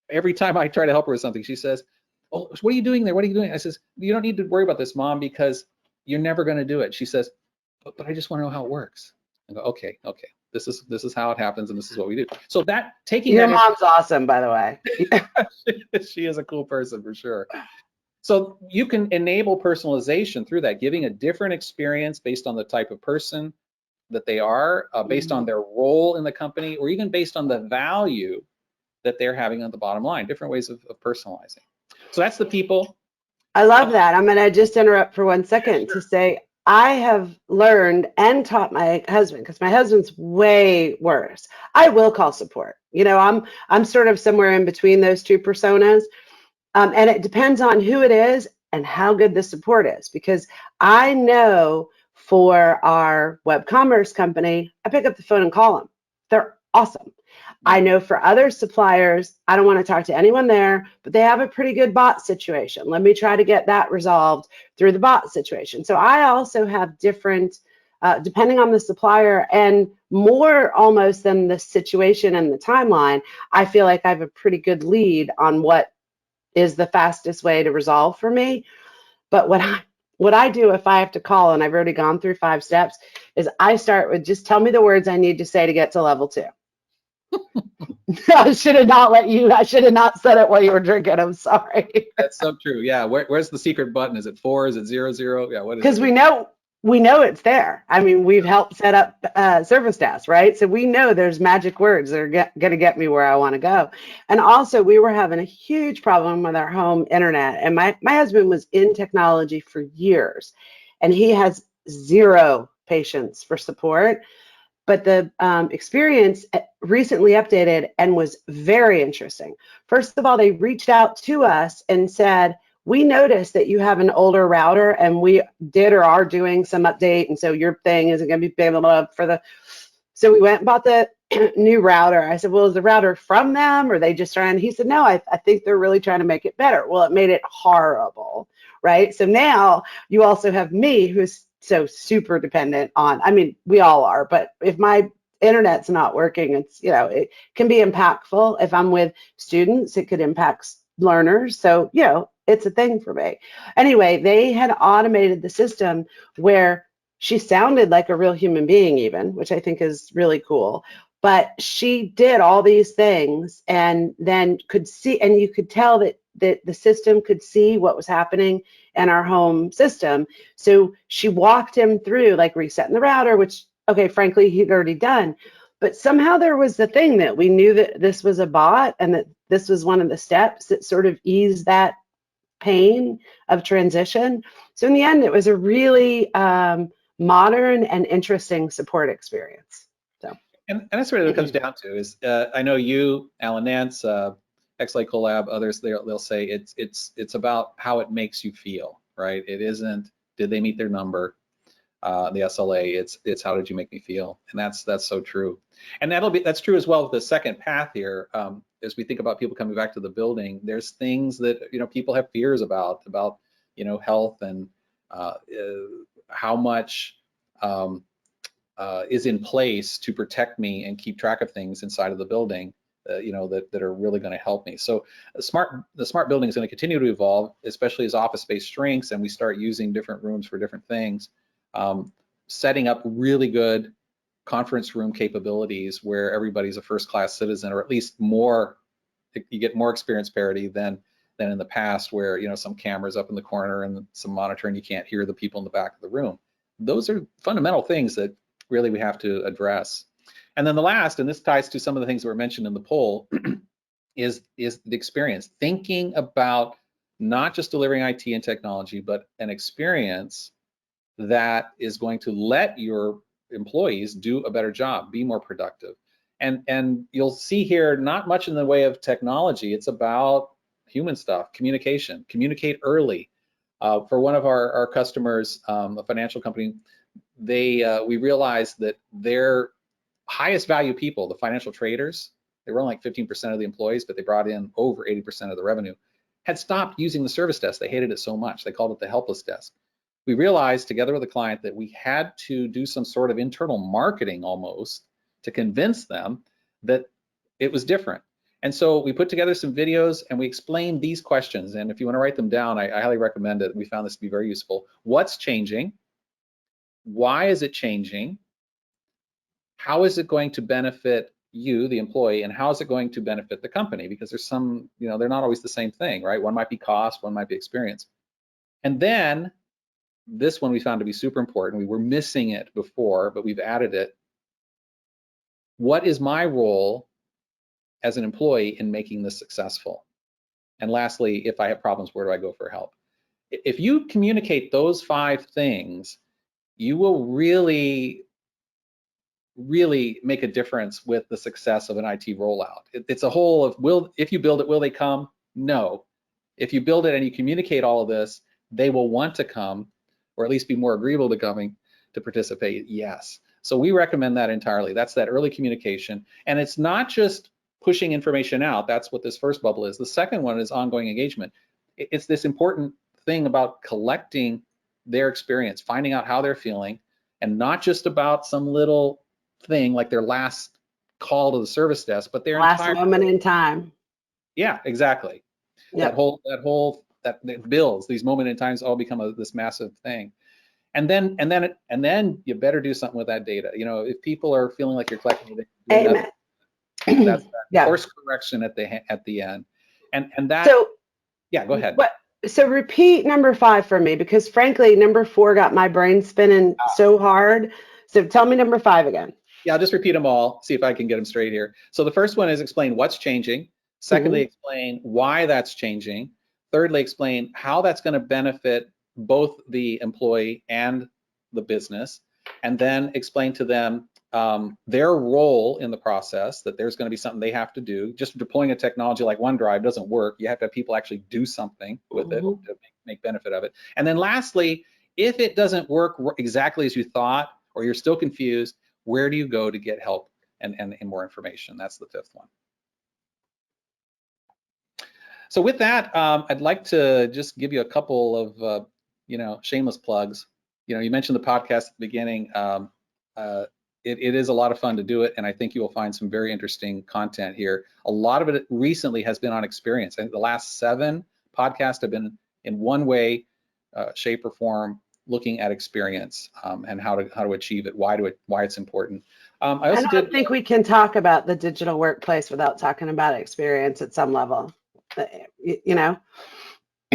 Every time I try to help her with something, she says, oh, what are you doing there? What are you doing? I says, you don't need to worry about this, Mom, because you're never going to do it. She says, but I just want to know how it works. I go, okay. This is how it happens, and this is what we do. So that taking your mom's awesome, by the way. She is a cool person for sure. So you can enable personalization through that, giving a different experience based on the type of person that they are, based on their role in the company, or even based on the value that they're having on the bottom line, different ways of personalizing. So that's the people. I love that. I'm going to just interrupt for 1 second to say, I have learned and taught my husband, because my husband's way worse. I will call support. I'm sort of somewhere in between those 2 personas. And it depends on who it is and how good the support is, because I know for our web commerce company, I pick up the phone and call them. They're awesome. I know for other suppliers, I don't want to talk to anyone there, but they have a pretty good bot situation. Let me try to get that resolved through the bot situation. So I also have different, depending on the supplier, and more almost than the situation and the timeline, I feel like I have a pretty good lead on what is the fastest way to resolve for me. But what I do if I have to call, and I've already gone through 5 steps, is I start with just tell me the words I need to say to get to level 2. I should have not said it while you were drinking. I'm sorry. That's so true. Yeah. Where's the secret button? Is it 4? Is it 00? Yeah. What is Because it? we know it's there. I mean, we've helped set up service desks, right? So we know there's magic words that are going to get me where I want to go. And also, we were having a huge problem with our home internet. And my husband was in technology for years, and he has zero patience for support. But the experience recently updated and was very interesting. First of all, they reached out to us and said, we noticed that you have an older router and we did or are doing some update. And so your thing isn't going to be able to so we went and bought the new router. I said, well, is the router from them or are they just trying? He said, no, I think they're really trying to make it better. Well, it made it horrible, right? So now you also have me who's so super dependent on, I mean, we all are, but if my internet's not working, it can be impactful. If I'm with students, it could impact learners. So, it's a thing for me. Anyway, they had automated the system where she sounded like a real human being even, which I think is really cool. But she did all these things and then could see, and you could tell that the system could see what was happening in our home system. So she walked him through like resetting the router, which, okay, frankly, he'd already done. But somehow there was the thing that we knew that this was a bot and that this was one of the steps that sort of eased that pain of transition. So in the end, it was a really modern and interesting support experience. So, And that's what it comes down to is I know you, Alan Nance, XLA Collab, others, they'll say it's about how it makes you feel, right? It isn't, did they meet their number, the SLA, it's how did you make me feel? And that's so true. And that's true as well with the second path here. As we think about people coming back to the building, there's things that, people have fears about, health and how much is in place to protect me and keep track of things inside of the building, that are really going to help me. So the smart building is going to continue to evolve, especially as office space shrinks and we start using different rooms for different things. Setting up really good conference room capabilities where everybody's a first-class citizen, or at least more, you get more experience parity than in the past where, some cameras up in the corner and some monitoring, you can't hear the people in the back of the room. Those are fundamental things that really we have to address. And then the last, and this ties to some of the things that were mentioned in the poll, is the experience. Thinking about not just delivering IT and technology, but an experience that is going to let your employees do a better job, be more productive. And you'll see here, not much in the way of technology. It's about human stuff, communication, communicate early. For one of our customers, a financial company, we realized that their highest value people, the financial traders, they were only like 15% of the employees, but they brought in over 80% of the revenue, had stopped using the service desk. They hated it so much. They called it the helpless desk. We realized together with the client that we had to do some sort of internal marketing almost to convince them that it was different. And so we put together some videos and we explained these questions. And if you want to write them down, I highly recommend it. We found this to be very useful. What's changing? Why is it changing? How is it going to benefit you, the employee, and how is it going to benefit the company? Because there's some, they're not always the same thing, right? One might be cost, one might be experience. And then this one we found to be super important. We were missing it before, but we've added it. What is my role as an employee in making this successful? And lastly, if I have problems, where do I go for help? If you communicate those 5 things, you will really make a difference with the success of an IT rollout. It's a whole of if you build it, will they come? No. If you build it and you communicate all of this, they will want to come, or at least be more agreeable to coming to participate, yes. So we recommend that entirely. That's that early communication. And it's not just pushing information out. That's what this first bubble is. The second one is ongoing engagement. It's this important thing about collecting their experience, finding out how they're feeling, and not just about some little thing like their last call to the service desk, but their last entire moment in time. Yeah, exactly. Yep. That builds, these moment in times all become this massive thing. And then you better do something with that data. If people are feeling like you're collecting data, Amen. That's that Yeah. course correction at the end. And that, So yeah, go ahead. so repeat number 5 for me, because frankly, number 4 got my brain spinning so hard. So tell me number 5 again. Yeah, I'll just repeat them all, see if I can get them straight here. So the first one is explain what's changing. Secondly, explain why that's changing. Thirdly, explain how that's going to benefit both the employee and the business. And then explain to them their role in the process, that there's going to be something they have to do. Just deploying a technology like OneDrive doesn't work. You have to have people actually do something with it to make benefit of it. And then lastly, if it doesn't work exactly as you thought, or you're still confused, where do you go to get help and more information? That's the 5th one. So with that, I'd like to just give you a couple of, shameless plugs. You mentioned the podcast at the beginning. It is a lot of fun to do it, and I think you will find some very interesting content here. A lot of it recently has been on Experience. I think the last 7 podcasts have been in one way, shape, or form looking at Experience and how to achieve it, why it's important. I don't think we can talk about the digital workplace without talking about Experience at some level. I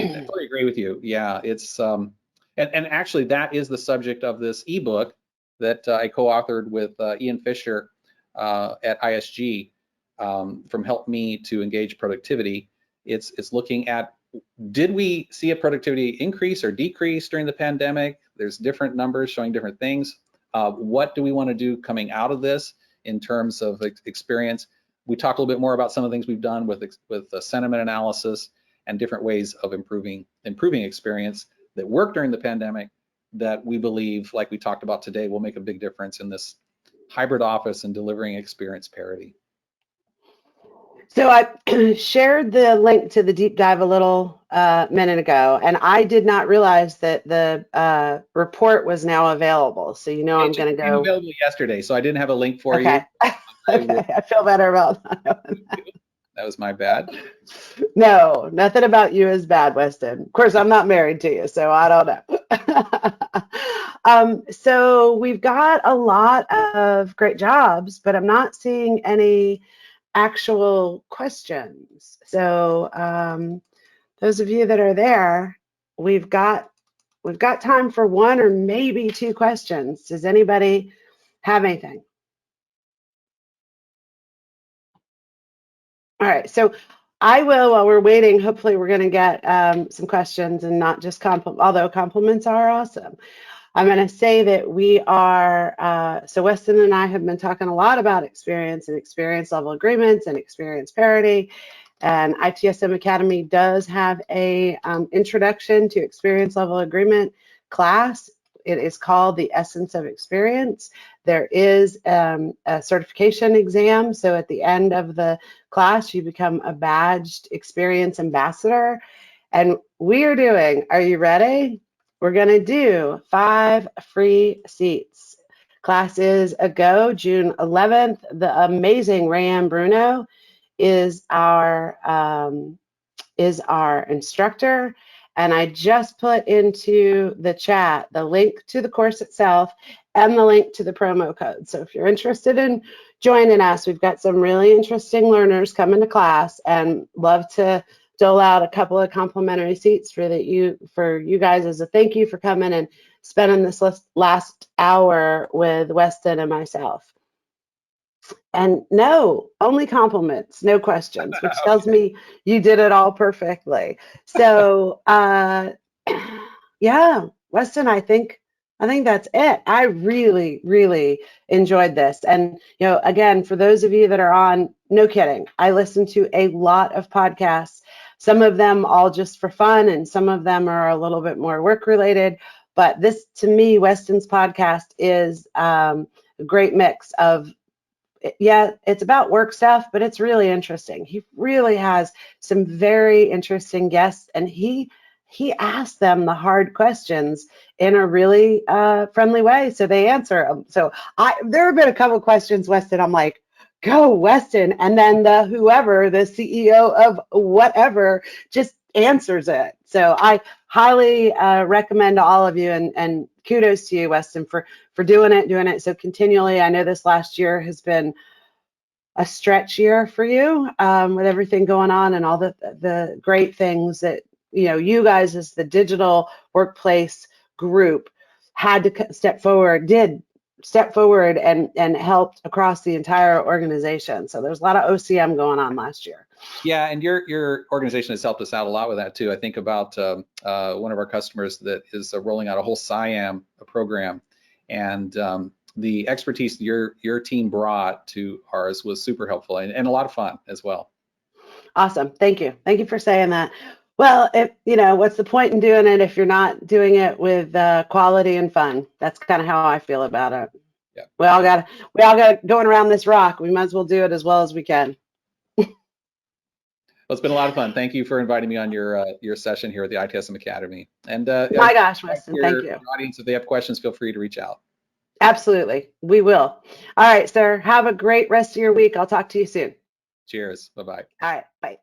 totally agree with you. Yeah, it's and actually that is the subject of this ebook that I co-authored with Ian Fisher at ISG from Help Me to Engage Productivity. It's looking at, did we see a productivity increase or decrease during the pandemic? There's different numbers showing different things. What do we want to do coming out of this in terms of experience? We talk a little bit more about some of the things we've done with sentiment analysis and different ways of improving experience that worked during the pandemic that we believe, like we talked about today, will make a big difference in this hybrid office and delivering experience parity. So I shared the link to the deep dive a little minute ago, and I did not realize that the report was now available. So I'm going to go. Available yesterday, so I didn't have a link for you. Okay, I feel better about that. That was my bad. No, nothing about you is bad, Weston. Of course, I'm not married to you, so I don't know. So we've got a lot of great jobs, but I'm not seeing any actual questions. So those of you that are there, we've got time for 1 or maybe 2 questions. Does anybody have anything? All right, so I will, while we're waiting, hopefully we're going to get some questions and not just compliments, although compliments are awesome. I'm going to say that we are, so Weston and I have been talking a lot about experience and experience level agreements and experience parity. And ITSM Academy does have a introduction to experience level agreement class. It is called the Essence of Experience. There is a certification exam. So at the end of the class, you become a badged experience ambassador. And we are doing, are you ready? We're going to do 5 free seats. Class is a go, June 11th. The amazing Rayanne Bruno is our instructor. And I just put into the chat the link to the course itself and the link to the promo code. So if you're interested in joining us, we've got some really interesting learners coming to class, and love to dole out a couple of complimentary seats for you guys as a thank you for coming and spending this last hour with Weston and myself. And no, only compliments, no questions, which tells me you did it all perfectly. So yeah, Weston, I think that's it. I really, really enjoyed this. And again, for those of you that are on, no kidding, I listen to a lot of podcasts, some of them all just for fun, and some of them are a little bit more work related. But this, to me, Weston's podcast is a great mix of, yeah, it's about work stuff, but it's really interesting. He really has some very interesting guests, and he asks them the hard questions in a really friendly way, so they answer them. So there have been a couple of questions, Weston, I'm like, go Weston, and then the CEO of whatever just answers it. So I highly recommend to all of you, and kudos to you, Weston, for doing it so continually. I know this last year has been a stretch year for you with everything going on and all the great things that, you guys as the digital workplace group had to step forward and helped across the entire organization. So there's a lot of OCM going on last year. Yeah, and your organization has helped us out a lot with that too. I think about one of our customers that is rolling out a whole SIAM program, and the expertise your team brought to ours was super helpful and a lot of fun as well. Awesome. Thank you. Thank you for saying that. Well, what's the point in doing it if you're not doing it with quality and fun? That's kind of how I feel about it. Yeah. We all got going around this rock. We might as well do it as well as we can. Well, it's been a lot of fun. Thank you for inviting me on your session here at the ITSM Academy. And my gosh, Weston, thank you. Your audience, if they have questions, feel free to reach out. Absolutely, we will. All right, sir. Have a great rest of your week. I'll talk to you soon. Cheers. Bye-bye. All right, bye.